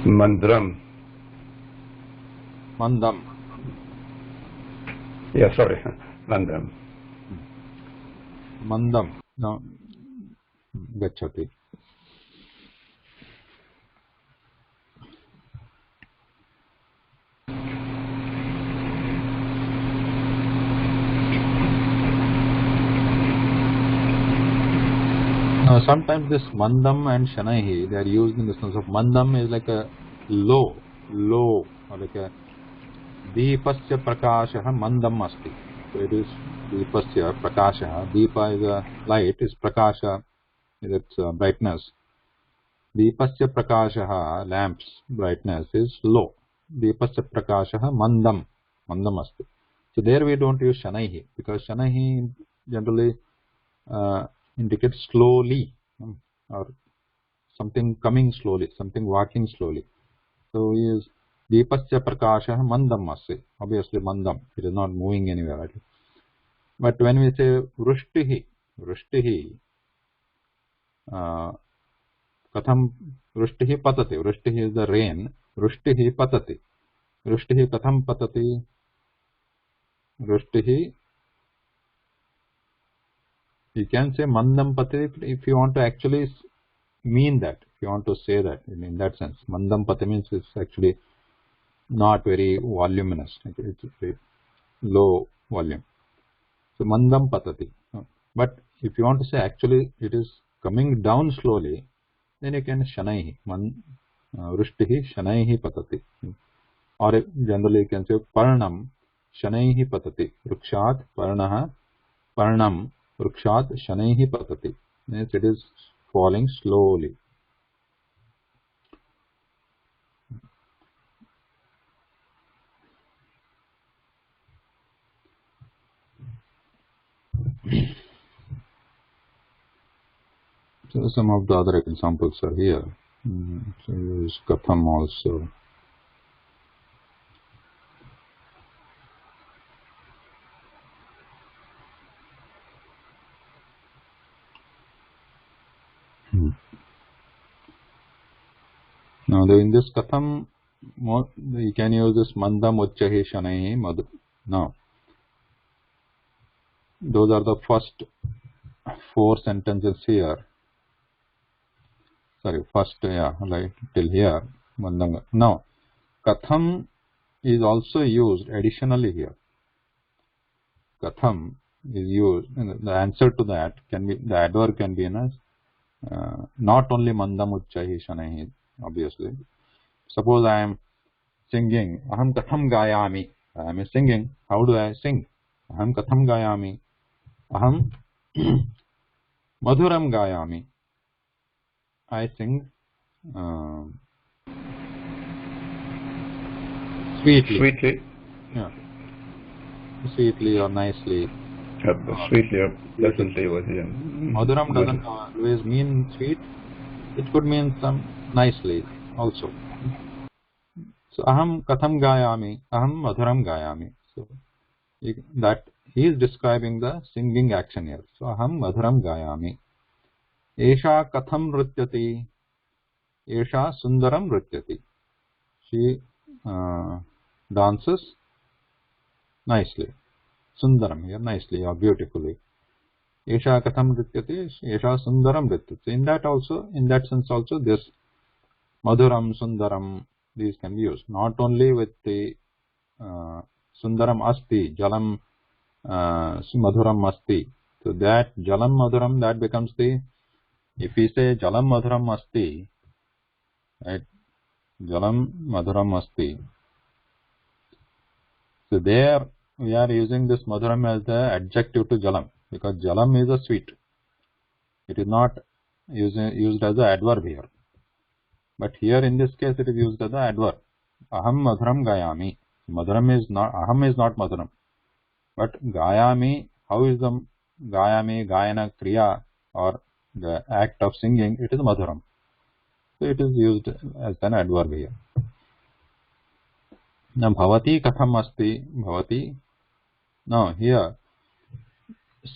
Mandram. Mandam. Yeah, sorry. Mandam. Mandam. No. Gacchati. Now, sometimes this mandam and shanaihi, they are used in the sense of mandam is like a low, or like a deepasya prakashaha mandam asti. So it is deepasya prakashaha. Deepa is a light, is prakasha is its brightness. Deepasya prakashaha, lamps brightness is low. Deepasya prakashaha mandam asti. So there we don't use shanaihi, because shanaihi generally indicates slowly, or something coming slowly, something walking slowly. So we use deepasya prakasha mandam asti. Obviously mandam, it is not moving anywhere. Right? But when we say vrishtihi, katham vrishtihi patati. Vrishtihi is the rain. Vrishtihi patati. Vrishtihi katham patati. Vrishtihi, you can say mandam pati if you want to actually mean that, if you want to say that in that sense. Mandam pati means it's actually not very voluminous, it's very low volume. So mandam patati. But if you want to say actually it is coming down slowly, then you can shanaihi. Vrishtihi shanaihi patati. Or generally you can say parnam shanaihi patati. Rukshat parnaha parnam Rukshat shanaihi patati. Means it is falling slowly. So some of the other examples are here. So use katham also. Now in this katham, you can use this mandam uchchahi shanaihi madhu. Now those are the first 4 sentences here. Sorry, first, like till here. Now, katham is also used additionally here. Katham is used, and the answer to that can be, the adverb can be in as not only mandam uchchahi shanaihi, obviously. Suppose I am singing, aham katham gayami. I am singing. How do I sing? Aham katham gayami. Aham madhuram gayami. I sing sweetly. Sweetly. Yeah. Sweetly or nicely. Sweetly or pleasantly was here. Madhuram doesn't always mean sweet. It could mean some nicely also. So aham katham gayami, aham madhuram gayami. So that he is describing the singing action here. So aham madhuram gayami. Esha katham nrityati. Esha sundaram nrityati. She dances nicely. Sundaram here, nicely or beautifully. Esha katham nrityati, esha sundaram nrityati. In that also, in that sense also, this madhuram, sundaram, these can be used. Not only with the sundaram asti, jalam madhuram asti. So that jalam madhuram, that becomes the, if we say jalam madhuram asti, right? Jalam madhuram asti. So there we are using this madhuram as the adjective to jalam, because jalam is a sweet. It is not used as an adverb here. But here in this case it is used as an adverb. Aham madhuram gayami. Madhuram is not, aham is not madhuram. But gayami, how is the gayami, gayana, kriya or the act of singing? It is madhuram. So it is used as an adverb here. Now bhavati katham asti, bhavati. Now here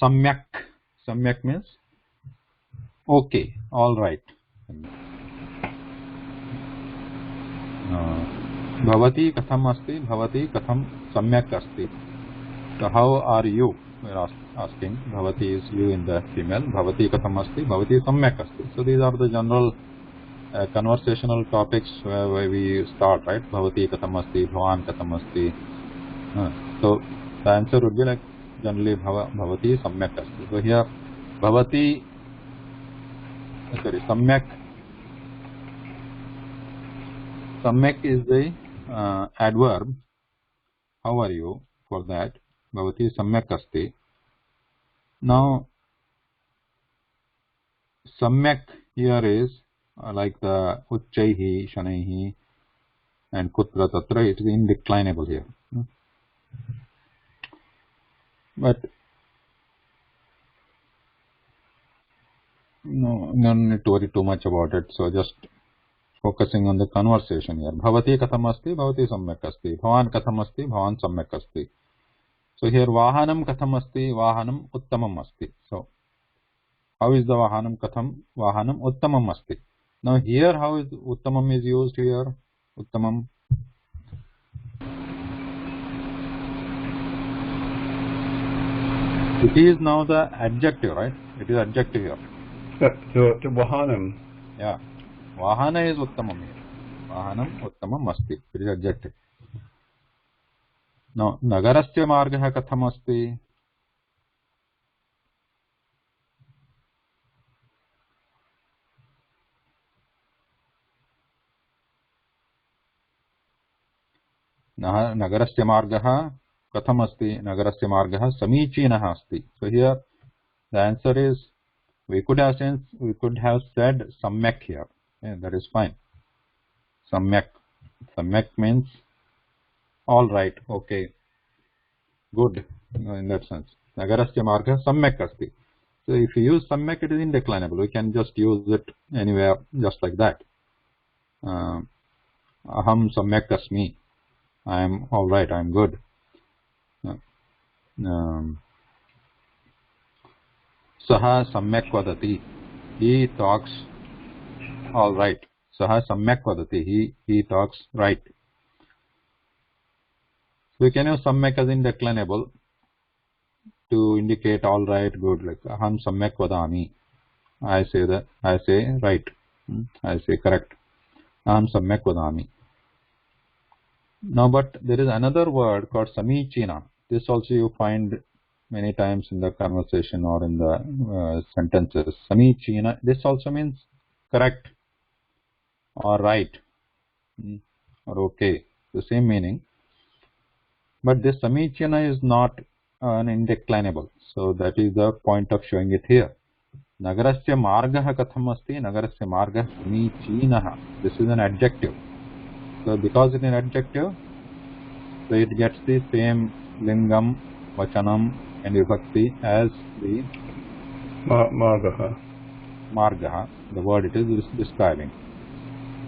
samyak. Samyak means okay, all right. Bhavati katham asti, bhavati katham samyak asti. So how are you? We are asking. Bhavati is you in the female. Bhavati katham asti, bhavati samyak asti. So these are the general conversational topics where we start, right? Bhavati katham asti, bhavan katham asti. So the answer would be like generally bhavati samyak asti. So here bhavati, sorry, samyak. Samyak is the adverb. How are you? For that, bhavati samyak asti. Now, samyak here is like the uchchaihi, shanaihi, and kutra tatra. It is indeclinable here. But no need to worry too much about it. So just focusing on the conversation here. Bhavati katham asti, bhavati samyak asti. Bhavan katham asti, bhavan samyak asti. So here vahanam katham asti, vahanam uttamam asti. So how is the vahanam katham? Vahanam uttamam asti. Now here how is uttamam is used here? Uttamam. It is now the adjective, right? It is adjective here. So to vahanam. Yeah. Vahana is uttamam here. Vahanam uttamam asti. It is adjective. Now nagarasya margah katham asti. Nagarasya margah katham asti. Nagarasya margah samichinah asti. So here the answer is We could have said samyak here. Yeah, that is fine. Samyak. Samyak means all right, okay, good, in that sense. Nagarasya marga samyak asti. So if you use samyak, it is indeclinable. We can just use it anywhere, just like that. Aham samyak asmi. I am all right. I am good. Saha samyak vadati. He talks all right. Saha samyak vadati. He talks right. So we can use samyak as indeclinable to indicate all right, good. Like aham samyak vadami. I say right. I say correct. Aham samyak vadami. Now, but there is another word called samichina. This also you find many times in the conversation or in the sentences. Samichina. This also means correct or right or okay. The same meaning. But this samichina is not an indeclinable. So that is the point of showing it here. Nagarasya margah katham asti. Nagarasya margah samichinah. This is an adjective. So because it is an adjective, so it gets the same lingam, vachanam and vibhakti as the margah, the word it is describing.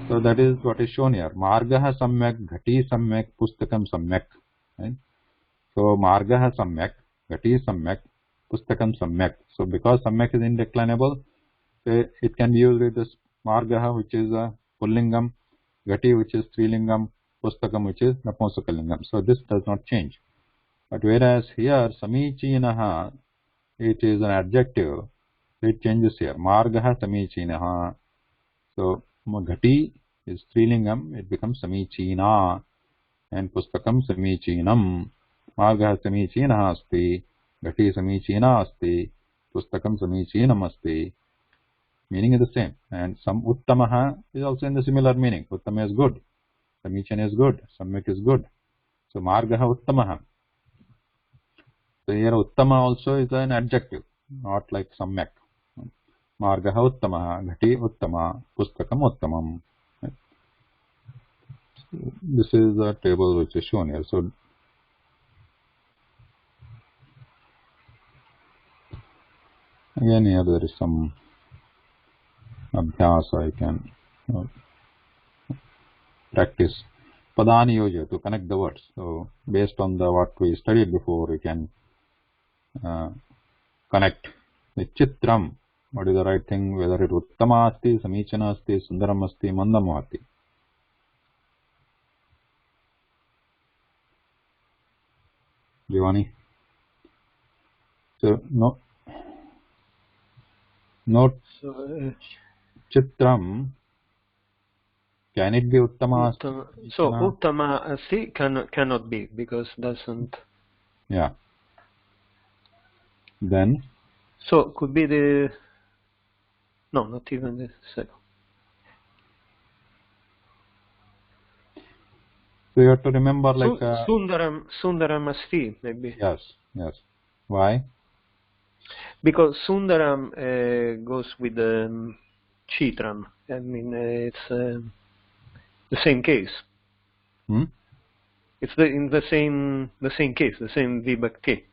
So that is what is shown here. Margah samyak, ghati samyak, pustakam samyak. Right? So margah samyak, ghati samyak, pustakam samyak. So because samyak is indeclinable, it can be used with this margah, which is a pullingam, ghati, which is strilingam, pustakam, which is napusakalingam. So this does not change. But whereas here samichinaha, it is an adjective, it changes here. Margaha samichinaha. So ghati is strilingam, it becomes samichina, and pustakam samichinam. Margaha samichinaha asti, ghati samichina asti, pustakam samichinam asti. Meaning is the same. And some uttamaha is also in the similar meaning. Uttama is good. Samichan is good. Samyak is good. So margaha uttamaha. So here uttama also is an adjective, not like samyak. Margaha uttamaha, ghati uttama, pustakam uttamam. This is the table which is shown here. So again here there is some abhyasa I can practice. Padani yoja, to connect the words. So based on what we studied before, we can connect the chitram. What is the right thing? Whether it uttama asti, samichana asti, sundaram asti, mandam asti. Giovanni. So note chitram. Can it be uttama? So uttama asti cannot be because doesn't. Yeah. Then. So could be the. No, not even the second. So you have to remember like Sundaram asti maybe. Yes. Why? Because sundaram goes with chitram. I mean it's the same case. It's in the same case, the same vibhakti.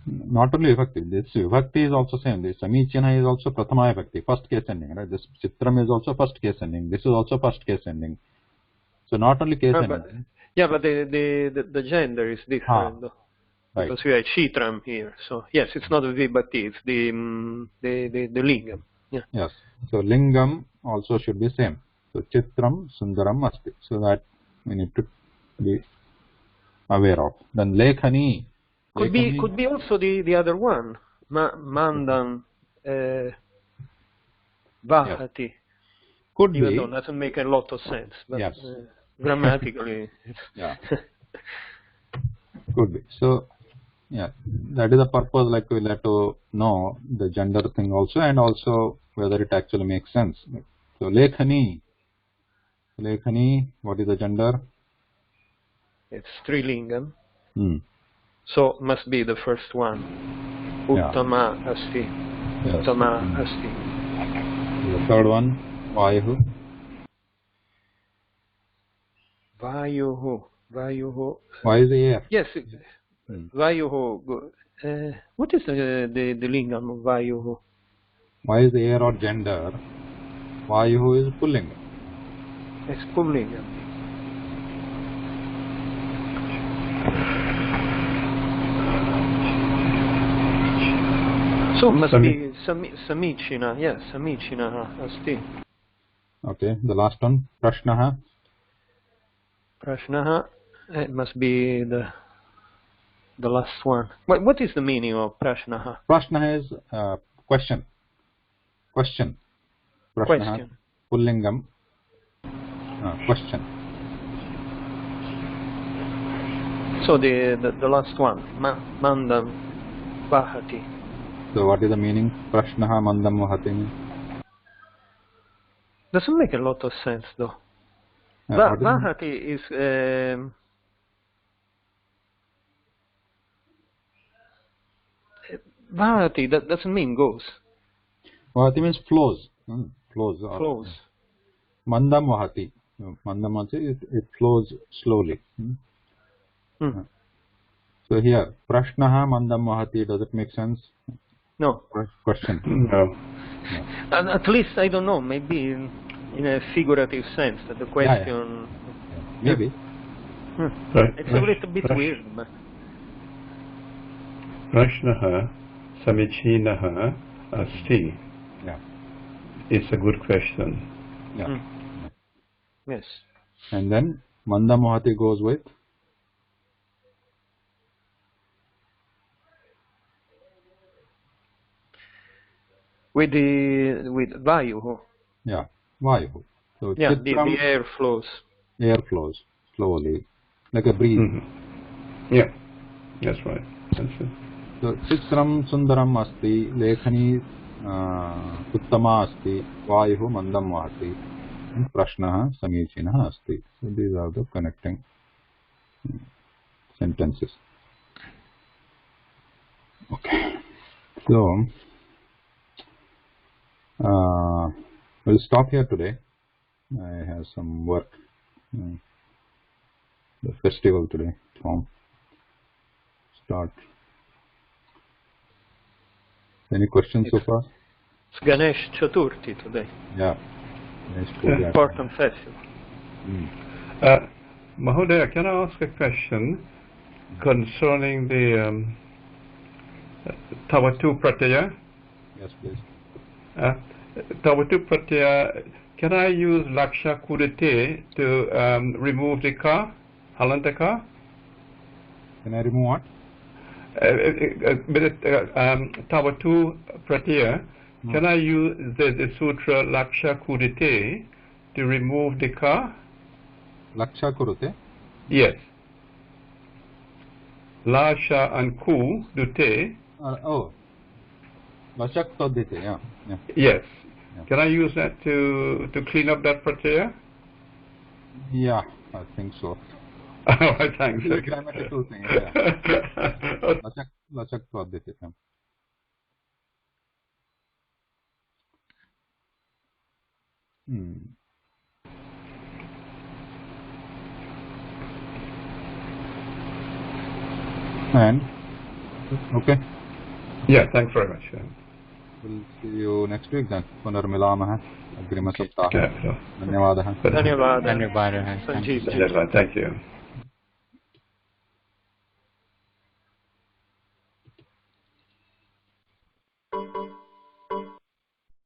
Not only vibhakti. This vibhakti is also same. This samichana is also prathama vibhakti, first case ending. Right? This chitram is also first case ending. This is also first case ending. So not only case ending. But the gender is different though. Right. Because we have chitram here. So yes, it's not a vibhakti. It's the lingam. Yeah. Yes. So lingam also should be same. So chitram sundaram asti. So that we need to be aware of. Then lekhani. Could be also the other one. Mandam vahati. Yes. Could Even be. though it doesn't make a lot of sense. But yes. Grammatically. Yeah. Could be. So yeah, that is the purpose. Like we'll have to know the gender thing also, and also whether it actually makes sense. So lekhani. What is the gender? It's strilingam. So must be the first one. Uttama asti. Yes. Uttama asti. The third one, Vayuhu. Vayuhu. Vayuhu. Why is the air? Yes. Vayuhu. What is the lingam of Vayuhu? Why is the air or gender? Vayuhu is pulling. It's pulling. So must be Samichina. Yes, Samichina asti. Okay, the last one, Prashnaha. Prashnaha. It must be the last one. What is the meaning of Prashnaha? Prashnaha is question. Question. Prashnaha. Question. Pullingam. Question. So the last one, Mandam Vahati. So what is the meaning? Prashnaha mandam vahati. Doesn't make a lot of sense though. Vahati is Vahati. That doesn't mean goes. Vahati means flows. Flows. Flows. Mandam vahati. Mandam vahati, it flows slowly. So here, Prashnaha mandam vahati, does it make sense? No. Question. No. At least I don't know. Maybe in a figurative sense that the question. Yeah. Maybe. It's a little bit weird. But Prashnaha Samichinaha asti. Yeah. It's a good question. Yeah. Yes. And then mandam vahati goes with with Vayuhu. yeah, Vayuhu. So yeah, the air flows. Air flows slowly, like a breeze. Yeah, that's right. That's it. So Chitram Sundaram asti, Lekhani Uttama asti, Vayuhu mandam vahati, and Prashnaha Samichinaha asti. So these are the connecting sentences. Okay. So we'll stop here today. I have some work. The festival today at home. Start. Any questions so far? It's Ganesh Chaturthi today. Yeah. Important festival. Mahodaya, can I ask a question concerning the Tavatu Pratyaya? Yes, please. Tavatu Pratyaya, can I use Laksha Kurite to remove the ka, halantaka? Can I remove what? Tavatu Pratyaya, can I use the sutra Laksha Kurite to remove the ka? Laksha kurute? Yes. Lasha and ku dute. Lashak tadite, yeah. Yes. Yeah. Can I use that to clean up that pratyaya? Yeah, I think so. Oh, thanks. It's a grammatical thing, yeah. Lashak tadite, yeah. And okay. Yeah, thanks very much. We'll see you next week then. Punarmilamah. Agrimasaptaha. Dhanyavadah. Dhanyavadah. Dhanyavadah. Sanjeev. Thank you.